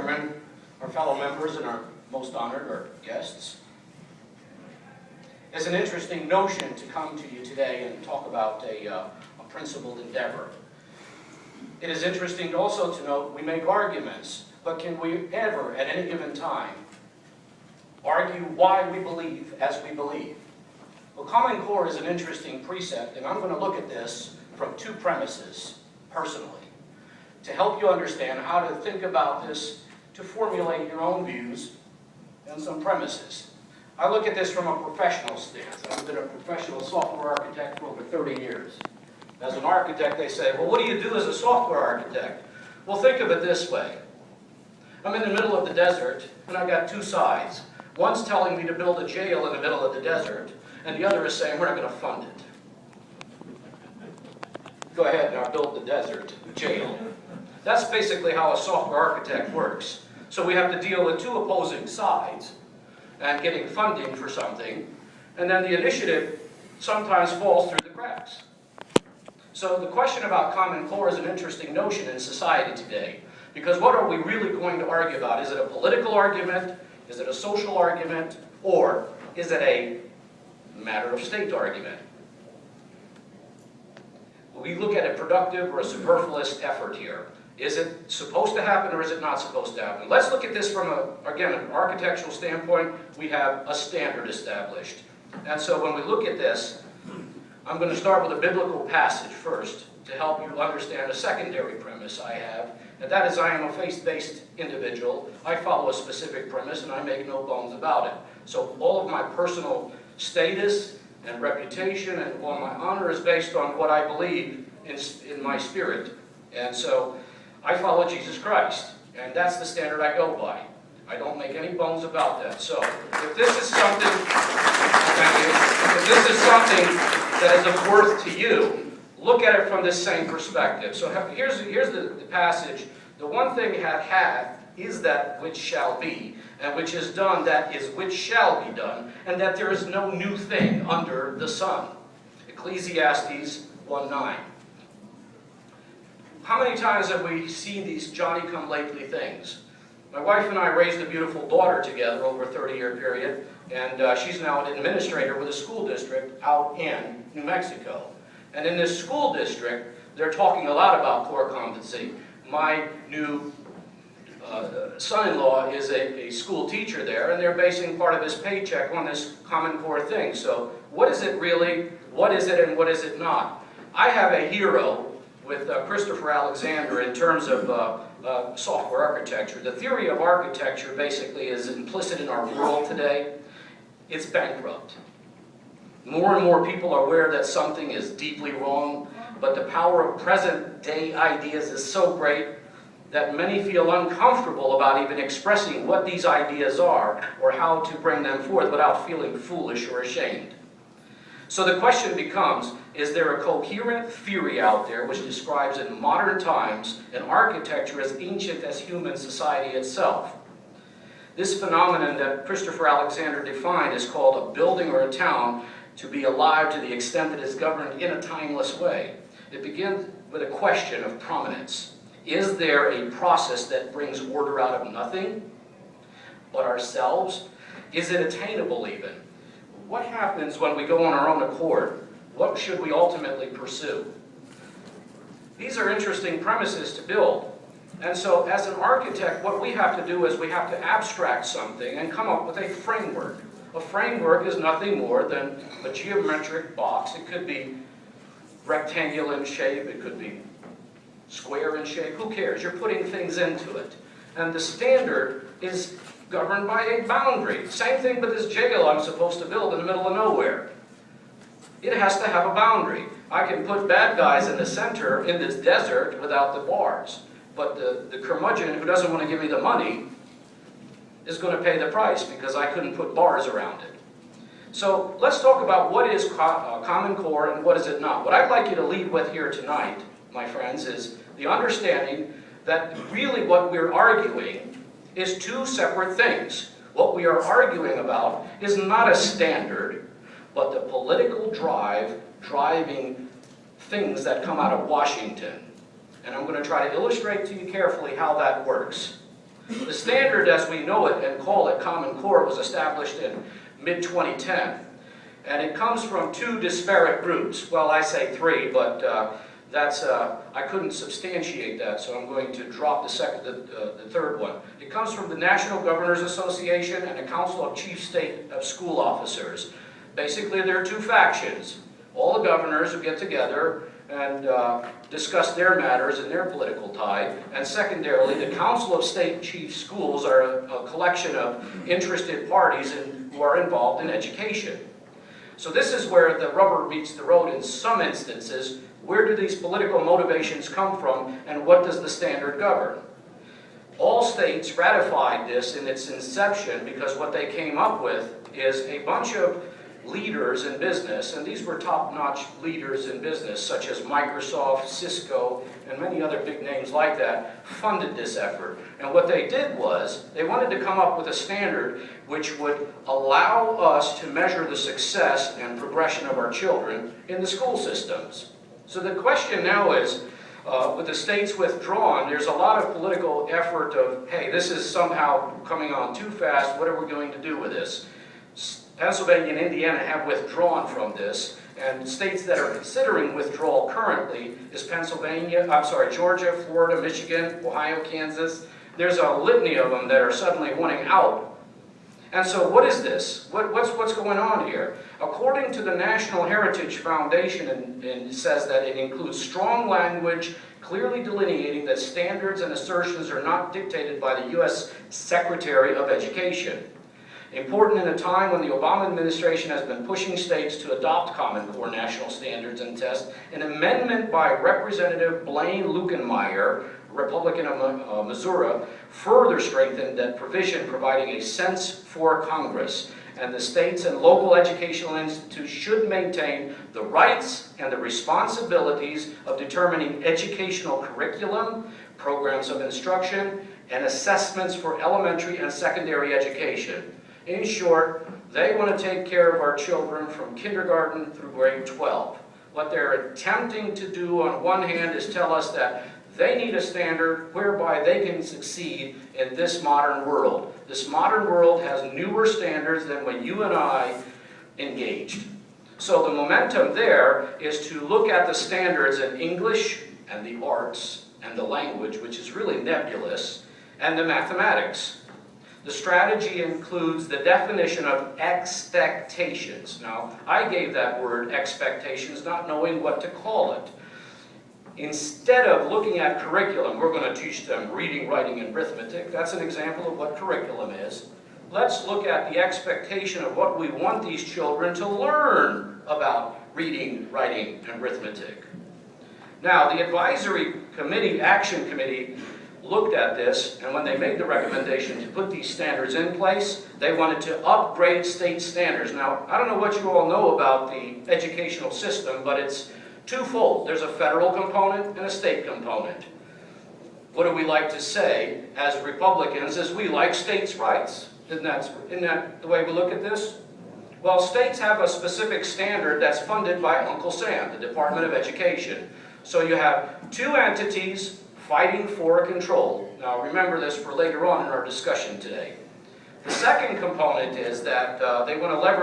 Chairman, our fellow members, and our most honored, our guests. It's an interesting notion to come to you today and talk about a principled endeavor. It is interesting also to note we make arguments, but can we ever, at any given time, argue why we believe as we believe? Well, Common Core is an interesting precept, and I'm going to look at this from two premises, personally, to help you understand how to think about this, to formulate your own views and some premises. I look at this from a professional stance. I've been a professional software architect for over 30 years. As an architect, they say, well, what do you do as a software architect? Well, think of it this way. I'm in the middle of the desert, and I've got two sides. One's telling me to build a jail in the middle of the desert, and the other is saying, we're not going to fund it. Go ahead, now build the desert jail. That's basically how a software architect works. So we have to deal with two opposing sides and getting funding for something, and then the initiative sometimes falls through the cracks. So the question about Common Core is an interesting notion in society today, because what are we really going to argue about? Is it a political argument? Is it a social argument? Or is it a matter of state argument? We look at a productive or a superfluous effort here. Is it supposed to happen or is it not supposed to happen? Let's look at this from, again, an architectural standpoint. We have a standard established. And so when we look at this, I'm going to start with a biblical passage first to help you understand a secondary premise I have, and that is I am a faith-based individual. I follow a specific premise and I make no bones about it. So all of my personal status and reputation and all my honor is based on what I believe in my spirit. And so I follow Jesus Christ, and that's the standard I go by. I don't make any bones about that. So if this is something, that is of worth to you, look at it from this same perspective. So here's the passage. The one thing hath is that which shall be, and which is done that is which shall be done, and that there is no new thing under the sun. Ecclesiastes 1:9. How many times have we seen these Johnny-come-lately things? My wife and I raised a beautiful daughter together over a 30-year period, and she's now an administrator with a school district out in New Mexico. And in this school district, they're talking a lot about core competency. My new son-in-law is a school teacher there, and they're basing part of his paycheck on this Common Core thing. So what is it really? What is it and what is it not? I have a hero with Christopher Alexander in terms of software architecture. The theory of architecture basically is implicit in our world today. It's bankrupt. More and more people are aware that something is deeply wrong, but the power of present-day ideas is so great that many feel uncomfortable about even expressing what these ideas are or how to bring them forth without feeling foolish or ashamed. So the question becomes, is there a coherent theory out there which describes in modern times an architecture as ancient as human society itself? This phenomenon that Christopher Alexander defined is called a building or a town to be alive to the extent that it's governed in a timeless way. It begins with a question of prominence. Is there a process that brings order out of nothing but ourselves? Is it attainable even? What happens when we go on our own accord? What should we ultimately pursue? These are interesting premises to build. And so as an architect, what we have to do is we have to abstract something and come up with a framework. A framework is nothing more than a geometric box. It could be rectangular in shape, it could be square in shape, who cares? You're putting things into it. And the standard is governed by a boundary. Same thing with this jail I'm supposed to build in the middle of nowhere. It has to have a boundary. I can put bad guys in the center in this desert without the bars. But the curmudgeon who doesn't want to give me the money is going to pay the price because I couldn't put bars around it. So let's talk about what is Common Core and what is it not. What I'd like you to lead with here tonight, my friends, is the understanding that really what we're arguing is two separate things. What we are arguing about is not a standard, but the political drive driving things that come out of Washington. And I'm going to try to illustrate to you carefully how that works. The standard as we know it and call it Common Core was established in mid-2010. And it comes from two disparate groups. Well, I say three, but I couldn't substantiate that, so I'm going to drop the third one. It comes from the National Governors Association and the Council of Chief State of School Officers. Basically, there are two factions. All the governors who get together and discuss their matters and their political tide. And secondarily, the Council of State Chief Schools are a collection of interested parties who are involved in education. So this is where the rubber meets the road in some instances. Where do these political motivations come from, and what does the standard govern? All states ratified this in its inception because what they came up with is a bunch of leaders in business, and these were top-notch leaders in business, such as Microsoft, Cisco, and many other big names like that, funded this effort. And what they did was, they wanted to come up with a standard which would allow us to measure the success and progression of our children in the school systems. So the question now is, with the states withdrawn, there's a lot of political effort of, hey, this is somehow coming on too fast, what are we going to do with this? Pennsylvania and Indiana have withdrawn from this, and states that are considering withdrawal currently is Georgia, Florida, Michigan, Ohio, Kansas. There's a litany of them that are suddenly wanting out. And so what is this? What's going on here? According to the National Heritage Foundation, and it says that it includes strong language, clearly delineating that standards and assertions are not dictated by the U.S. Secretary of Education. Important in a time when the Obama administration has been pushing states to adopt Common Core national standards and tests, an amendment by Representative Blaine Lukenmeyer, Republican of Missouri, further strengthened that provision, providing a sense for Congress. And the states and local educational institutes should maintain the rights and the responsibilities of determining educational curriculum, programs of instruction, and assessments for elementary and secondary education. In short, they want to take care of our children from kindergarten through grade 12. What they're attempting to do on one hand is tell us that they need a standard whereby they can succeed in this modern world. This modern world has newer standards than when you and I engaged. So the momentum there is to look at the standards in English and the arts and the language, which is really nebulous, and the mathematics. The strategy includes the definition of expectations. Now, I gave that word expectations not knowing what to call it. Instead of looking at curriculum, we're going to teach them reading, writing, and arithmetic. That's an example of what curriculum is. Let's look at the expectation of what we want these children to learn about reading, writing, and arithmetic. Now, the advisory committee, action committee, looked at this, and when they made the recommendation to put these standards in place, they wanted to upgrade state standards. Now, I don't know what you all know about the educational system, but it's twofold. There's a federal component and a state component. What do we like to say as Republicans is we like states' rights. Isn't that the way we look at this? Well, states have a specific standard that's funded by Uncle Sam, the Department of Education. So you have two entities fighting for control. Now remember this for later on in our discussion today. The second component is that they want to leverage